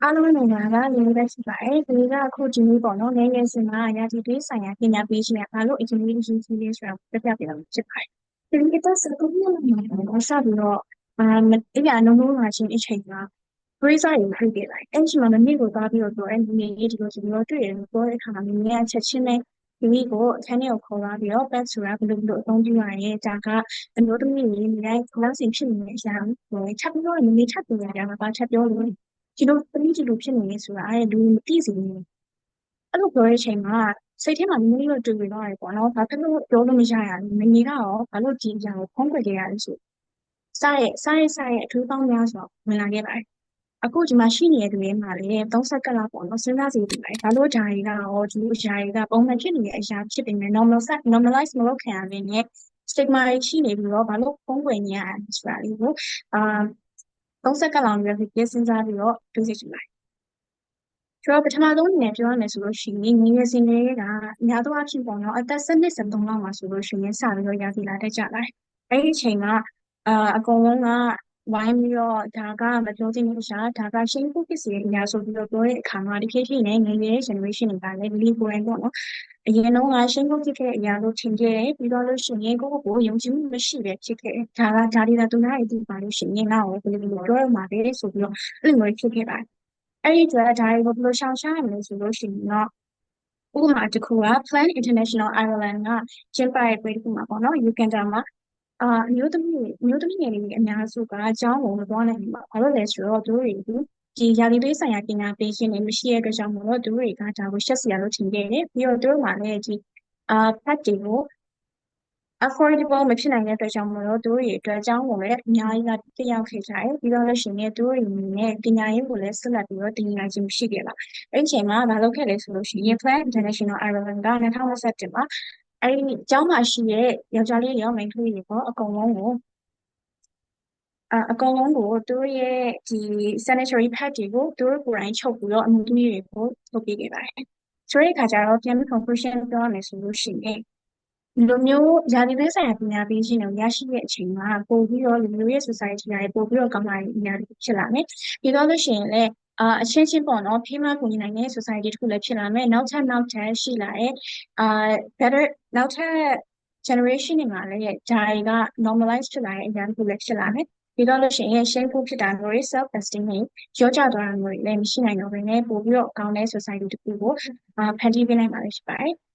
အားလုံးမင်္ဂလာပါလေးပဲရှိပါတယ်ဒီကအခုဒီနေ့ပေါ့နော်ငယ်ငယ်စဉ်မှာရာသီသွေးဆိုင်ရာပညာပေးခြင်းကဘာလို့အရင်ကြီးအရေးကြီးလဲဆိုတာပြပြပေးလို့ဖြစ်ပါတယ်ဒီကတော့စကုပ်မျိုးမှာတော့စပြီးတော့မတရားနှုံးနှုံးလာခြင်းအချိန်မှာ Grace ရဖိတ်တယ်လိုက်အဲ့ဒီမှာမမေကိုသွားပြီးတော့ပြောအဲ့ဒီနေ့ဒီလိုဆိုပြီးတော့တွေ့ရတယ်ပြောတဲ့အခါမှာမမေကချက်ချင်းနဲ့ဒီနေ့ကိုအခန်းထဲကိုခေါ်လာပြီးတော့ back ဆိုတာဘယ်လိုအသုံးပြုရရဲဒါကအမျိုးသမီးတွေနေတိုင်းလောက်စီဖြစ်နေတဲ့အရာကိုချက်ပြီးတော့မမေချက်ပြရတယ်မှာချက်ပြောလို့ဒီလိုသမီးဒီလိုဖြစ်နေလဲဆိုတာအဲ့လူမသိစေဘူးအဲ့လိုပြောတဲ့အချိန်မှာစိတ်ထဲမှာမမေတို့တွေ့ပြီးတော့ရပေါ့နော်ဘာဖြစ်လို့ပြောလို့မရရလဲမမေကရောဘာလို့ဒီအရာကိုဖုံးကွယ်ကြရလဲဆိုစရဲ့အထူးပေါင်းများစွာဝင်လာခဲ့ပါတယ်အခုဒီမှာရှိနေတဲ့သူတွေမှာလည်း30ကလောက်ပေါ့နော်စဉ်းစားစီပြီးပါတယ်ဘာလို့ဂျာရီကရောဒီလိုဂျာရီကပုံမှန်ဖြစ်နေတဲ့အရာဖြစ်ပေမဲ့ normalize မလုပ်ခံရဘဲနဲ့ stigma ရှိနေပြီးတော့ဘာလို့ဖုံးကွယ်နေရလဲဆိုတာလေးကိုအာ30ကလောက်မျိုးဖြစ်စဉ်းစားပြီးတော့တွေးစီချင်ပါတယ်ဆိုတော့ပထမဆုံးအနေနဲ့ပြောရမယ်ဆိုလို့ရှိရင်ငယ်ငယ်စဉ်တွေကများသောအားဖြင့်ပေါ့နော်အသက်12 13လောက်မှာဆိုလို့ရှိရင်စပြီးတော့ရာသီလာတက်ကြလာတယ်။အဲဒီအချိန်ကအကုန်လုံးကဝိုင်းပြီးတော့ဒါကမပြောသင့်တဲ့အရာဒါကရှင်းဖို့ဖြစ်စီတဲ့အရာဆိုပြီးတော့ပြောတဲ့အခါမှာဒီခေတ်ရှိနေငယ်ငယ် generation တွေကလည်းဒီကိုယ်တိုင်ပေါ့နော်အရင်တော့ကရှင်းဖို့ဖြစ်တဲ့အရာလို့ထင်ခဲ့တယ်ပြီးတော့လို့ရှိရင်ကိုယ့်ကိုယ်ယုံကြည်မှုမရှိပဲဖြစ်ခဲ့တယ်ဒါတွေကသူများရဲ့ဒီပါလို့ရှိရင်ငါ့ကိုဘယ်လိုပြောရမှာလဲဆိုပြီးတော့အဲ့လိုမျိုးဖြစ်ခဲ့ပါတယ်အဲ့ဒီအတွက်ဒါတွေကိုဘယ်လိုရှောင်ရှားရမလဲဆိုလို့ရှိရင်တော့ဥပမာတစ်ခုက Plan International Ireland ကကျင်းပတဲ့ပွဲတစ်ခုမှာပေါ့နော် Uganda မှာအမျိုးသမီးငယ်လေးတွေအများစုကအကြောင်းကိုမသွားနိုင်ဘူး။ဘာလို့လဲဆိုတော့သူတို့တွေဒီရာသီသွေးဆိုင်ရာပညာပေးခြင်းတွေမရှိတဲ့အတွက်ကြောင့်မို့လို့သူတို့တွေကဒါကိုရှက်စရာလို့ထင်ခဲ့တယ်။ပြီးတော့သူတို့မှလည်းဒီfat တွေကို affordable မဖြစ်နိုင်တဲ့အတွက်ကြောင့်မို့လို့သူတို့တွေအတွက်အကြောင်းကိုလည်းအများကြီးကတက်ရောက်ခဲ့ကြတယ်ပြီးတော့လို့ရှိရင်သူတို့တွေအနေနဲ့ပညာရေးကိုလည်းဆက်လက်ပြီးတော့တင်ယူနိုင်ခြင်းမရှိခဲ့ပါအဲ့ဒီအချိန်မှာမလုပ်ခဲ့လေဆိုလို့ရှိရင် Plan International Ireland က2021မှာအဲ့ဒီအကြောင်းမှရှိတဲ့ယောက်ျားလေးရောမိန်းကလေးတွေပေါ့အကုန်လုံးကိုသူတို့ရဲ့ဒီ sanitary pad တွေကိုသူတို့ကိုယ်တိုင်ချုပ်ပြီးတော့အမှုသမီးတွေကိုထုတ်ပေးခဲ့ပါတယ်ဆိုတဲ့အခါကျတော့ပြန်ပြီး conclusion ပြောရမယ်ဆိုလို့ရှိရင်ဒီလိုမျိုးရာသီသွေးဆိုင်ရာပညာပေးခြင်းကိုရရှိတဲ့အချိန်မှာပို့ပြီးတော့လူမျိုးရဲ့ society တွေပို့ပြီးတော့ကောင်းလာတဲ့အရာတွေဖြစ်လာမယ်။ပြီးတော့လို့ရှိရင်လည်းအချင်းချင်းပေါ့နော်ဖိမကူညီနိုင်တဲ့ society တစ်ခုလည်းဖြစ်လာမယ်။နောက်ထပ်ရှိလာတဲ့အာ better နောက်ထပ် generation တွေမှာလည်းဒါတွေက normalize ဖြစ်လာတဲ့အရာတစ်ခုလည်းဖြစ်လာမယ်။ပြီးတော့လို့ရှိရင် shameful ဖြစ်တာမျိုးတွေ self esteem တွေရောကျသွားတာမျိုးတွေလည်းမရှိနိုင်တော့ဘဲနဲ့ပို့ပြီးတော့ကောင်းတဲ့ society တစ်ခုကိုဖန်တီးပေးနိုင်ပါလိမ့်ရှိပါတယ်။